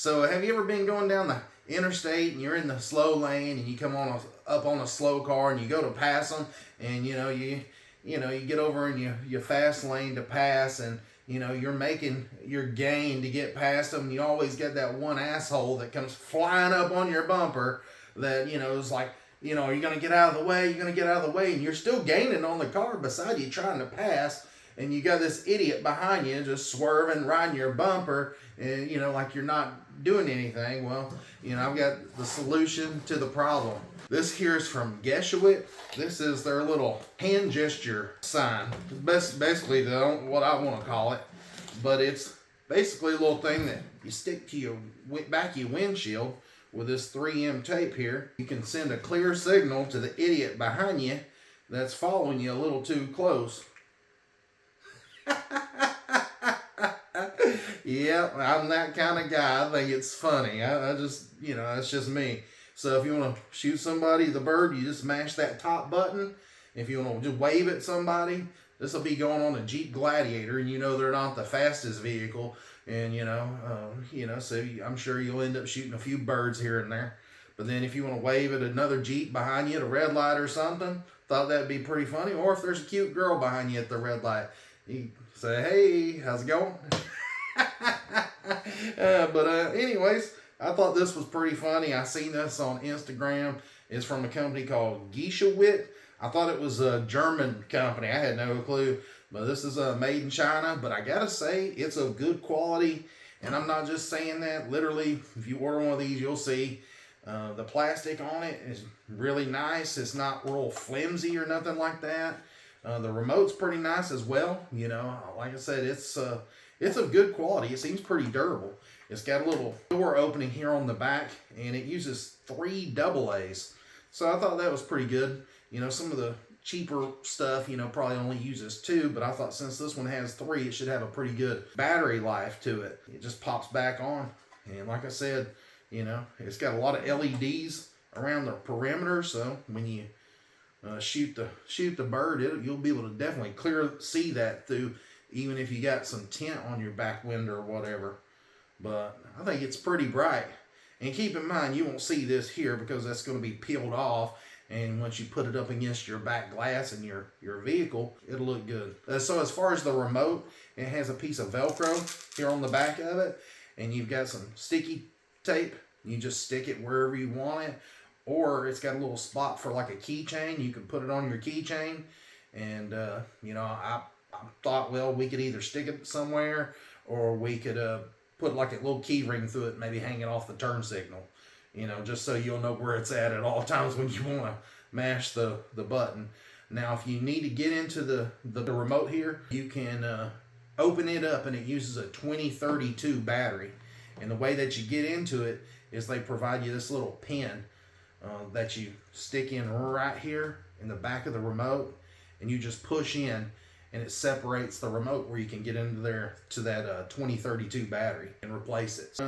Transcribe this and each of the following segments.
So have you ever been going down the interstate and you're in the slow lane and you come up on a slow car and you go to pass them, and you get over and you fast lane to pass, and you're making your gain to get past them. You always get that one asshole that comes flying up on your bumper that is like, are you going to get out of the way? You're going to get out of the way, and you're still gaining on the car beside you trying to pass, and you got this idiot behind you just swerving, riding your bumper, and like you're not doing anything. Well, I've got the solution to the problem. This here is from Geschuit. This is their little hand gesture sign. Basically, what I want to call it, but it's basically a little thing that you stick to your back of your windshield with this 3M tape here. You can send a clear signal to the idiot behind you that's following you a little too close. Yep, I'm that kind of guy. I think it's funny. I just, that's just me. So if you want to shoot somebody, the bird, you just mash that top button. If you want to just wave at somebody, this will be going on a Jeep Gladiator, and they're not the fastest vehicle, and so I'm sure you'll end up shooting a few birds here and there. But then if you want to wave at another Jeep behind you at a red light or something, thought that'd be pretty funny. Or if there's a cute girl behind you at the red light, you say, "Hey, how's it going?" Anyways, I thought this was pretty funny. I seen this on Instagram. It's from a company called Geschuit. I thought it was a German company. I had no clue. But this is made in China. But I gotta say, it's of good quality. And I'm not just saying that. Literally, if you order one of these, you'll see the plastic on it is really nice. It's not real flimsy or nothing like that. The remote's pretty nice as well. Like I said, it's of good quality. It seems pretty durable. It's got a little door opening here on the back, and it uses 3 AA's. So I thought that was pretty good. Some of the cheaper stuff, probably only uses 2, but I thought since this one has 3, it should have a pretty good battery life to it. It just pops back on. And like I said, it's got a lot of LEDs around the perimeter, so when you shoot the bird, you'll be able to definitely see that through, even if you got some tint on your back window or whatever. But I think it's pretty bright. And keep in mind, you won't see this here because that's going to be peeled off. And once you put it up against your back glass in your vehicle, it'll look good. So as far as the remote, it has a piece of Velcro here on the back of it. And you've got some sticky tape. You just stick it wherever you want it. Or it's got a little spot for like a keychain. You can put it on your keychain. And, I thought, well, we could either stick it somewhere, or we could put like a little key ring through it, maybe hang it off the turn signal, just so you'll know where it's at all times when you want to mash the button. Now, if you need to get into the remote here, you can open it up, and it uses a 2032 battery. And the way that you get into it is they provide you this little pin that you stick in right here in the back of the remote, and you just push in, and it separates the remote where you can get into there to that 2032 battery and replace it.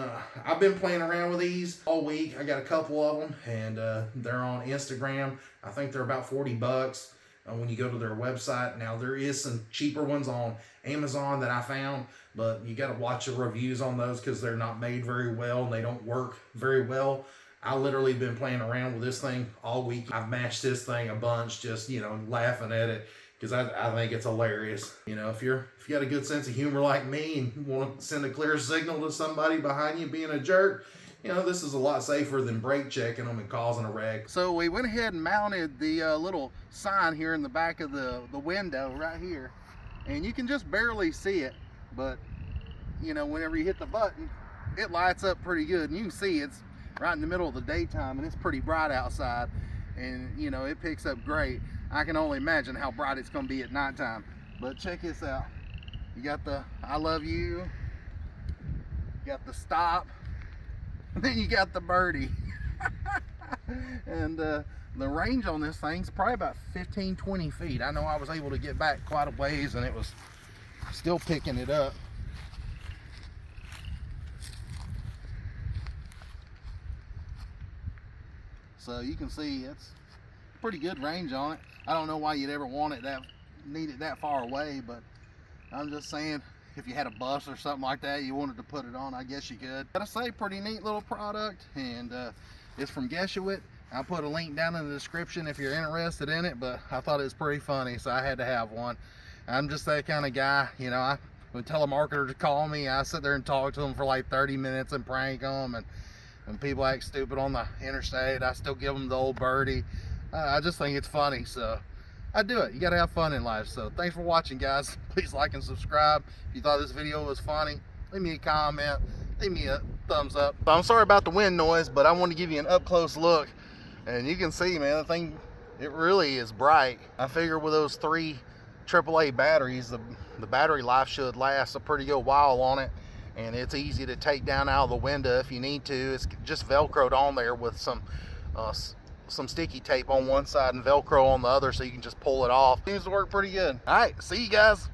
I've been playing around with these all week. I got a couple of them, and they're on Instagram. I think they're about $40 when you go to their website. Now, there is some cheaper ones on Amazon that I found, but you got to watch the reviews on those because they're not made very well and they don't work very well. I literally been playing around with this thing all week. I've mashed this thing a bunch, just laughing at it, because I think it's hilarious. If you got a good sense of humor like me and want to send a clear signal to somebody behind you being a jerk, this is a lot safer than brake checking them and causing a wreck. So we went ahead and mounted the little sign here in the back of the window right here. And you can just barely see it, but whenever you hit the button, it lights up pretty good. And you can see it's right in the middle of the daytime, and it's pretty bright outside. And it picks up great. I can only imagine how bright it's going to be at nighttime. But check this out. You got the I love you. You got the stop. And then you got the birdie. And the range on this thing's probably about 15-20 feet. I know I was able to get back quite a ways, and it was still picking it up. So you can see it's pretty good range on it. I don't know why you'd ever need it that far away, but I'm just saying, if you had a bus or something like that, you wanted to put it on, I guess you could. Gotta say, pretty neat little product, and it's from Geschuit. I'll put a link down in the description if you're interested in it, but I thought it was pretty funny, so I had to have one. I'm just that kind of guy, you know. I would tell a marketer to call me. I sit there and talk to them for like 30 minutes and prank them, and when people act stupid on the interstate, I still give them the old birdie. I just think it's funny, so I do it. You gotta have fun in life. So thanks for watching, guys. Please like and subscribe. If you thought this video was funny, leave me a comment, leave me a thumbs up. So I'm sorry about the wind noise, but I want to give you an up close look, and you can see, man, the thing, it really is bright. I figure with those 3 AAA batteries, the battery life should last a pretty good while on it, and it's easy to take down out of the window if you need to. It's just velcroed on there with some sticky tape on one side and Velcro on the other, so you can just pull it off. Seems to work pretty good. All right, see you guys.